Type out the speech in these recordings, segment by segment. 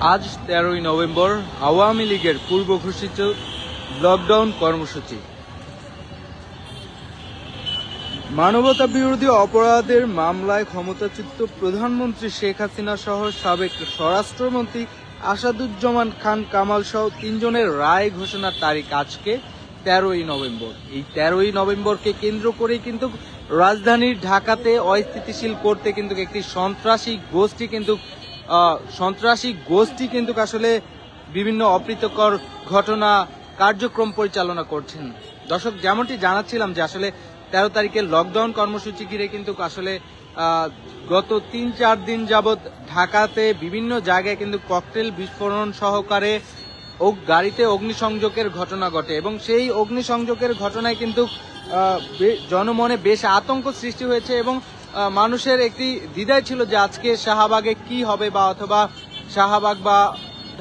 আজ 13ই নভেম্বর আওয়ামী লীগের পূর্ব ঘোষিত লকডাউন কর্মসূচি। মানবতা বিরোধী অপরাধের মামলায় ক্ষমতাচ্যুত প্রধানমন্ত্রী শেখ হাসিনা সহ সাবেক স্বরাষ্ট্রমন্ত্রী আসাদুজ্জামান খান কামাল সহ 3 জনের রায় ঘোষণার তারিখ আজকে 13ই নভেম্বর। এই 13ই নভেম্বরকে কেন্দ্র করেই কিন্তু রাজধানীর ঢাকাতে অস্থিতিশীল করতে কিন্তু একটি সন্ত্রাসী গোষ্ঠী কিন্তু আসলে বিভিন্ন অপ্রীতিকর ঘটনা কার্যক্রম পরিচালনা করছেন। দর্শক, যেমনটি জানাচ্ছিলাম যে আসলে 13 তারিখের লকডাউন কর্মসূচি ঘিরে কিন্তু আসলে গত 3-4 দিন যাবৎ ঢাকাতে বিভিন্ন জায়গায় কিন্তু ককটেল বিস্ফোরণ সহকারে গাড়িতে অগ্নিসংযোগের ঘটনা ঘটে এবং সেই অগ্নিসংযোগের ঘটনায় কিন্তু জনমনে বেশ আতঙ্ক সৃষ্টি হয়েছে এবং মানুষের একটি দ্বিধায় ছিল যে আজকে শাহবাগে কি হবে বা অথবা শাহবাগ বা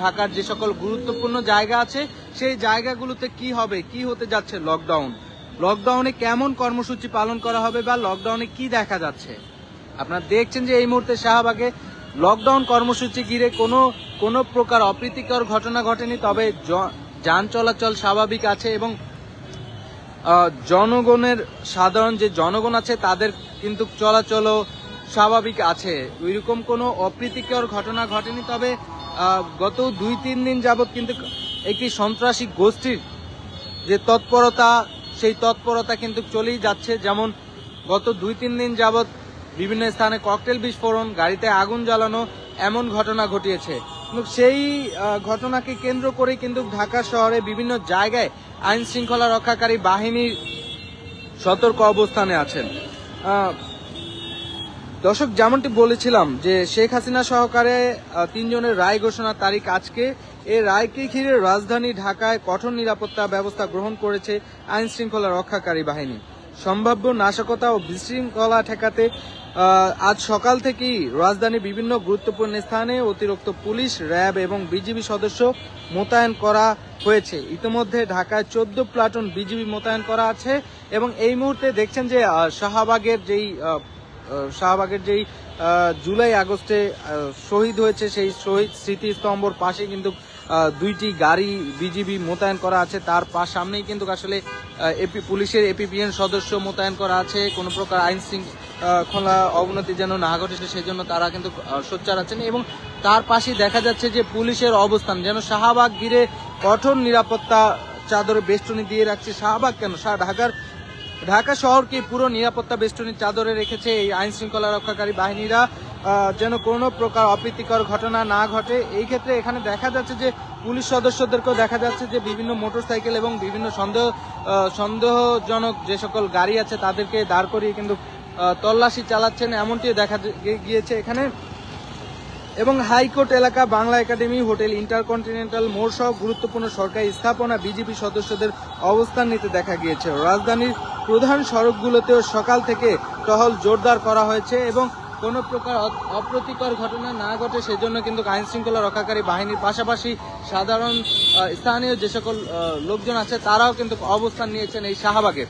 ঢাকার যে সকল গুরুত্বপূর্ণ জায়গা আছে সেই জায়গাগুলোতে কি হবে, কি হতে যাচ্ছে লকডাউনে কেমন কর্মসূচি পালন করা হবে বা লকডাউনে কি দেখা যাচ্ছে। আপনারা দেখছেন যে এই মুহূর্তে শাহবাগে লকডাউন কর্মসূচি ঘিরে কোনো প্রকার অপ্রীতিকর ঘটনা ঘটেনি, তবে যান চলাচল স্বাভাবিক আছে এবং সাধারণ যে জনগণ আছে তাদের কিন্তু চলাচলও স্বাভাবিক আছে। ওইরকম কোনো অপ্রীতিকর ঘটনা ঘটেনি, তবে গত 2-3 দিন যাবৎ কিন্তু একটি সন্ত্রাসী গোষ্ঠীর যে তৎপরতা, সেই তৎপরতা কিন্তু চলেই যাচ্ছে। যেমন গত 2-3 দিন যাবৎ বিভিন্ন স্থানে ককটেল বিস্ফোরণ, গাড়িতে আগুন জ্বালানো এমন ঘটনা ঘটিয়েছে। সেই ঘটনাকে কেন্দ্র করে কিন্তু ঢাকা শহরে বিভিন্ন জায়গায় আইন শৃঙ্খলা রক্ষাকারী বাহিনীর সতর্ক অবস্থানে আছেন। দর্শক, যেমনটি বলেছিলাম যে শেখ হাসিনা সহকারে 3 জনের রায় ঘোষণার তারিখ আজকে। এই রায়কে ঘিরে রাজধানী ঢাকায় কঠোর নিরাপত্তা ব্যবস্থা গ্রহণ করেছে আইন শৃঙ্খলা রক্ষাকারী বাহিনী। সম্ভাব্য নাশকতা ও বিশৃঙ্খলা ঠেকাতে আজ সকাল থেকেই রাজধানী বিভিন্ন গুরুত্বপূর্ণ স্থানে অতিরিক্ত পুলিশ, র্যাব এবং বিজিবি সদস্য মোতায়েন করা হয়েছে। ইতিমধ্যে ঢাকায় 14 প্লাটুন বিজিবি মোতায়েন করা আছে এবং এই মুহূর্তে দেখছেন যে শাহবাগের যেই জুলাই আগস্টে শহীদ হয়েছে সেই শহীদ স্মৃতিস্তম্ভর পাশে কিন্তু 2টি গাড়ি বিজিবি মোতায়েন করা আছে। তার সামনেই কিন্তু আসলে পুলিশের এপিবিএন সদস্য মোতায়েন করা আছে। কোনো প্রকার আইন শৃঙ্খলা অবনতি যেন না ঘটে সেই জন্য তারা কিন্তু সোচ্চার আছেন এবং তার পাশেই দেখা যাচ্ছে যে পুলিশের অবস্থান যেন শাহবাগ ঘিরে কঠোর নিরাপত্তা চাদরে বেষ্টনী দিয়ে রাখছে। শাহবাগ কেন, ঢাকা শহরকে পুরো নিরাপত্তা বেষ্টনীর চাদরে রেখেছে এই আইন শৃঙ্খলা রক্ষাকারী বাহিনীরা, যেন কোনো প্রকার অপ্রীতিকর ঘটনা না ঘটে। এই ক্ষেত্রে এখানে দেখা যাচ্ছে যে পুলিশ সদস্যদেরকেও দেখা যাচ্ছে যে বিভিন্ন মোটরসাইকেল এবং বিভিন্ন সন্দেহজনক যে সকল গাড়ি আছে তাদেরকে দাঁড় করিয়ে কিন্তু তল্লাশি চালাচ্ছেন, এমনটি দেখা গিয়েছে এখানে। এবং হাইকোর্ট এলাকা, বাংলা একাডেমি, হোটেল ইন্টারকন্টিনেন্টাল মোড় সহ গুরুত্বপূর্ণ সরকারি স্থাপনা বিজিবি সদস্যদের অবস্থান নিতে দেখা গিয়েছে। রাজধানীর প্রধান সড়কগুলোতেও সকাল থেকে টহল জোরদার করা হয়েছে এবং কোনো প্রকার অপ্রীতিকর ঘটনা না ঘটে সেজন্য কিন্তু আইন শৃঙ্খলা রক্ষাকারী বাহিনীর পাশাপাশি সাধারণ স্থানীয় যে সকল লোকজন আছে তারাও কিন্তু অবস্থান নিয়েছেন এই শাহবাগে।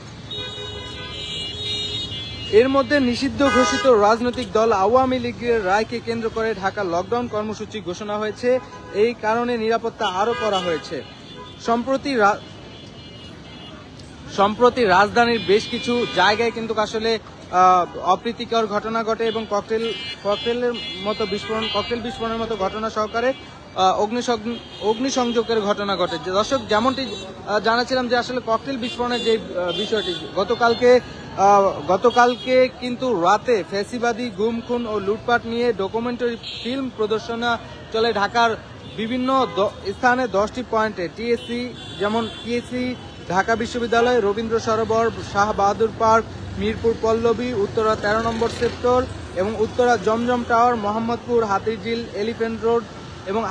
এর মধ্যে নিষিদ্ধ ঘোষিত রাজনৈতিক দল আওয়ামী লীগের রায়কে কেন্দ্র করে ঢাকা লকডাউন কর্মসূচি ঘোষণা হয়েছে। এই কারণে নিরাপত্তা আরো করা হয়েছে। সম্প্রতি রাজধানীর বেশ কিছু জায়গায় কিন্তু আসলে অপ্রীতিকর ঘটনা ঘটে এবং ককটেল বিস্ফোরণের মতো ঘটনা সহকারে অগ্নিসংযোগের ঘটনা ঘটে। দর্শক, যেমনটি জানাচ্ছিলাম যে আসলে ককটেল বিস্ফোরণের যে বিষয়টি গতকালকে কিন্তু রাতে ফ্যাসিবাদী গুম, খুন ও লুটপাট নিয়ে ডকুমেন্টারি ফিল্ম প্রদর্শনা চলে ঢাকার বিভিন্ন স্থানে 10টি পয়েন্টে। টিএসসি, ঢাকা বিশ্ববিদ্যালয়, Rabindra Sarobar, Shah Bahadur park, Mirpur Pallabi, Uttara 13 number sector এবং Uttara Jamjam tower, Mohammadpur, Hatirjheel, elephant road এবং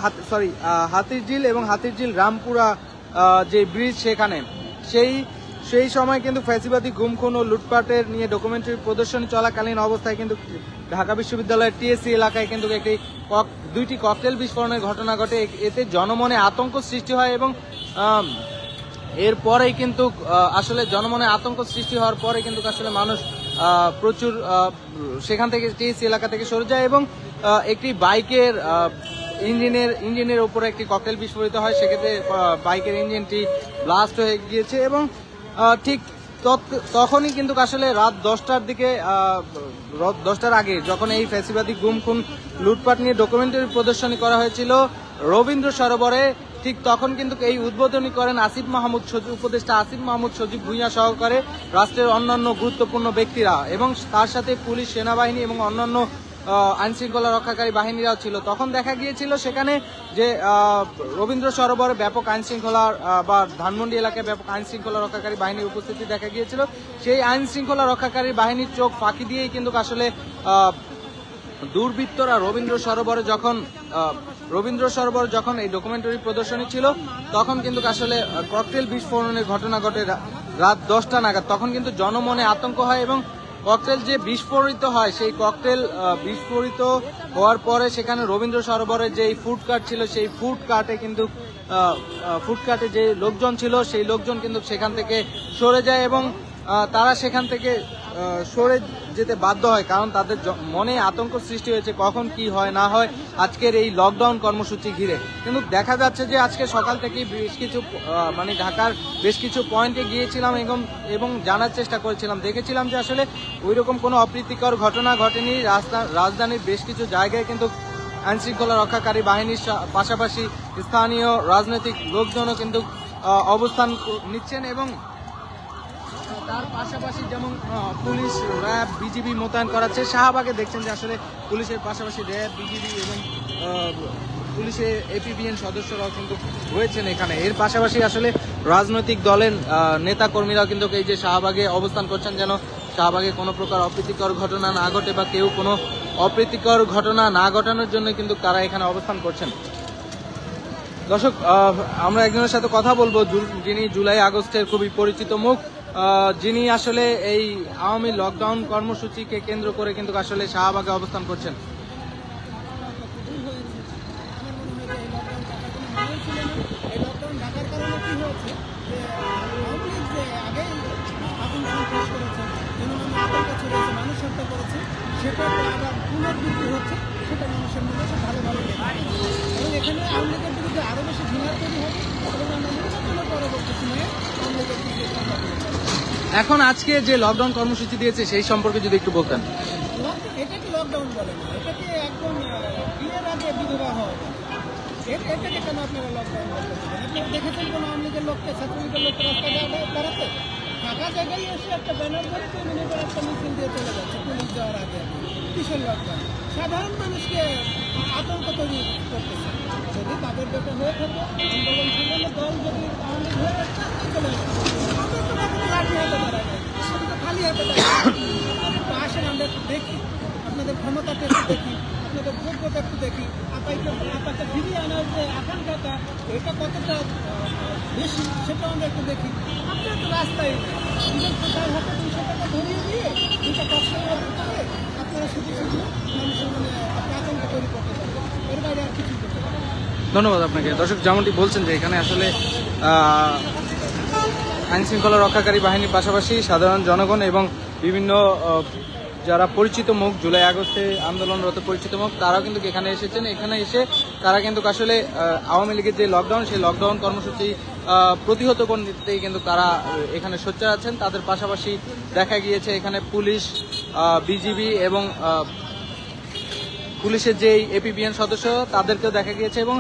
হাতিরঝিল রামপুরা যে ব্রিজ সেখানে সেই সময় কিন্তু ফ্যাসিবাদী গুম, খুন ও লুটপাটের নিয়ে ডকুমেন্টারি প্রদর্শনী চলাকালীন অবস্থায় কিন্তু ঢাকা বিশ্ববিদ্যালয়ের টিএসসি এলাকায় কিন্তু 2টি ককটেল বিস্ফোরণের ঘটনা ঘটে। এতে জনমনে আতঙ্ক সৃষ্টি হয় এবং এরপরেই কিন্তু আসলে জনমনে আতঙ্ক সৃষ্টি হওয়ার পরে কিন্তু আসলে মানুষ প্রচুর সেখান থেকে টিএসসি এলাকা থেকে সরে যায় এবং একটি বাইকের ইঞ্জিনের উপরে একটি ককটেল বিস্ফোরিত হয়, সেক্ষেত্রে বাইকের ইঞ্জিনটি ব্লাস্ট হয়ে গিয়েছে এবং ঠিক তখনই কিন্তু আসলে রাত 10টার দিকে 10টার আগে যখন এই ফ্যাসিবাদী গুম খুন লুটপাট নিয়ে ডকুমেন্টারি প্রদর্শনী করা হয়েছিল রবীন্দ্র সরোবরে, ঠিক তখন কিন্তু এই উদ্বোধনী করেন উপদেষ্টা আসিফ মাহমুদ সজীব ভুঁইয়া সহকারে রাষ্ট্রের অন্যান্য গুরুত্বপূর্ণ ব্যক্তিরা এবং তার সাথে পুলিশ, সেনাবাহিনী এবং অন্যান্য আইন শৃঙ্খলা রক্ষাকারী বাহিনীরাও ছিল। তখন দেখা গিয়েছিল সেখানে যে রবীন্দ্র সরোবরে ব্যাপক আইন শৃঙ্খলার বা ধানমন্ডি এলাকায় ব্যাপক আইন শৃঙ্খলা রক্ষাকারী বাহিনীর উপস্থিতি দেখা গিয়েছিল। সেই আইন শৃঙ্খলা রক্ষাকারী বাহিনীর চোখ ফাঁকি দিয়েই কিন্তু আসলে দুর্বৃত্তরা রবীন্দ্র সরোবর যখন এই ডকুমেন্টারি প্রদর্শনী ছিল তখন কিন্তু আসলে ককটেল বিস্ফোরণের ঘটনা ঘটে রাত 10টা নাগাদ। তখন কিন্তু জনমনে আতঙ্ক হয় এবং ককটেল যে বিস্ফোরিত হয়, সেই ককটেল বিস্ফোরিত হওয়ার পরে সেখানে রবীন্দ্র সরোবরের যে ফুড কার্ট ছিল, সেই ফুড কার্টে যে লোকজন ছিল সেই লোকজন কিন্তু সেখান থেকে সরে যায় এবং তারা সেখান থেকে সরে যেতে বাধ্য হয়, কারণ তাদের মনে আতঙ্ক সৃষ্টি হয়েছে কখন কি হয় না হয় আজকের এই লকডাউন কর্মসূচি ঘিরে। কিন্তু দেখা যাচ্ছে যে আজকে সকাল থেকেই বেশ কিছু ঢাকার বেশ কিছু পয়েন্টে গিয়েছিলাম এবং জানার চেষ্টা করেছিলাম, দেখেছিলাম যে আসলে ওইরকম কোনো অপ্রীতিকর ঘটনা ঘটেনি। রাজধানীর বেশ কিছু জায়গায় কিন্তু আইন শৃঙ্খলা রক্ষাকারী বাহিনীর পাশাপাশি স্থানীয় রাজনৈতিক লোকজনও কিন্তু অবস্থান নিচ্ছেন এবং তার পাশাপাশি যেমন পুলিশ, র্যাব, বিজিবি মোতায়েন করাচ্ছে। শাহবাগে দেখছেন যে আসলে পুলিশের পাশাপাশি র্যাব, বিজিবি এবং পুলিশের এপিবিএন সদস্যরাও কিন্তু রয়েছেন এখানে। এর পাশাপাশি আসলে রাজনৈতিক দলের নেতা কর্মীরাও কিন্তু এই যে শাহবাগে অবস্থান করছেন, যেন শাহবাগে কোনো প্রকার অপ্রীতিকর ঘটনা না ঘটে বা কেউ কোনো অপ্রীতিকর ঘটনা না ঘটানোর জন্য কিন্তু তারা এখানে অবস্থান করছেন। দর্শক, আমরা একজনের সাথে কথা বলবো যিনি জুলাই আগস্টের খুবই পরিচিত মুখ, যিনি আসলে এই আওয়ামী লকডাউন কর্মসূচিকে কেন্দ্র করে কিন্তু আসলে শাহবাগে অবস্থান করছেন। এখন আজকে যে লকডাউন কর্মসূচি দিয়েছে সেই সম্পর্কে যদি একটু বলতেন। এটাকে লকডাউন বলে না, এটাকে একদম বিয়ের আগে বিধবা হওয়া। এটাকে কেন আপনারা লকডাউন বলতেছেন? আপনারা দেখেছেন কোনো আওয়ামী লীগের লোককে, ছাত্রলীগের লোককে রাস্তায় দাঁড়াতে? ফাঁকা জায়গায় এসে একটা ব্যানার ধরে 2 মিনিটের একটা মিছিল দিয়ে চলে যাচ্ছে পুলিশ যাওয়ার আগে। কিসের লকডাউন? সাধারণ মানুষকে আতঙ্ক তৈরি করতেছে। যদি তাদের ব্যাপার হয়ে থাকে, আন্দোলন সংগ্রামের দল যদি আওয়ামী লীগ হয়ে আসছে চলে আসছে, আমাদের তো এখন লাঠি হাতে দাঁড়ায় না, সেটা তো খালি হাতে দাঁড়ায়। আসেন আমরা একটু দেখি, আপনাদের ক্ষমতাটা একটু দেখি, আপনাদের যোগ্যতা একটু দেখি, আপনাকে ফিরিয়ে আনার যে আকাঙ্ক্ষাটা এটা কতটা বেশি সেটা আমরা একটু দেখি। আপনারা তো রাস্তায় নিজের কোথায় হাতে 200 টাকা ধরিয়ে দিয়ে 2টা কষ্ট করে আপনারা শুধু মানুষের মনে আতঙ্ক তৈরি করতে পারেন, এর বাইরে আর কিছু করতে পারেন। ধন্যবাদ আপনাকে। দর্শক, যেমনটি বলছেন যে এখানে আসলে আইন শৃঙ্খলা রক্ষাকারী বাহিনীর পাশাপাশি সাধারণ জনগণ এবং বিভিন্ন যারা পরিচিত মুখ, জুলাই আগস্টে আন্দোলনরত পরিচিত মুখ, তারাও কিন্তু এখানে এসেছেন। এখানে এসে তারা কিন্তু আসলে আওয়ামী লীগের যে লকডাউন, সেই লকডাউন কর্মসূচি প্রতিহত করতেই কিন্তু তারা এখানে সোচ্চার আছেন। তাদের পাশাপাশি দেখা গিয়েছে এখানে পুলিশ, বিজিবি এবং পুলিশের যে এপিবিএন সদস্য তাদেরকেও দেখা গিয়েছে এবং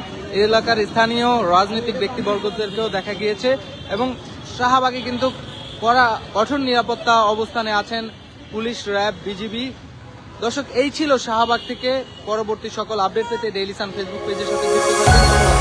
এলাকার স্থানীয় রাজনৈতিক ব্যক্তিবর্গদেরকেও দেখা গিয়েছে এবং শাহবাগে কিন্তু কঠোর নিরাপত্তা অবস্থানে আছেন পুলিশ, র্যাব, বিজিবি। দর্শক, এই ছিল শাহবাগ থেকে। পরবর্তী সকল আপডেট পেতে ডেইলি সান ফেসবুক পেজের সাথে যুক্ত থাকুন।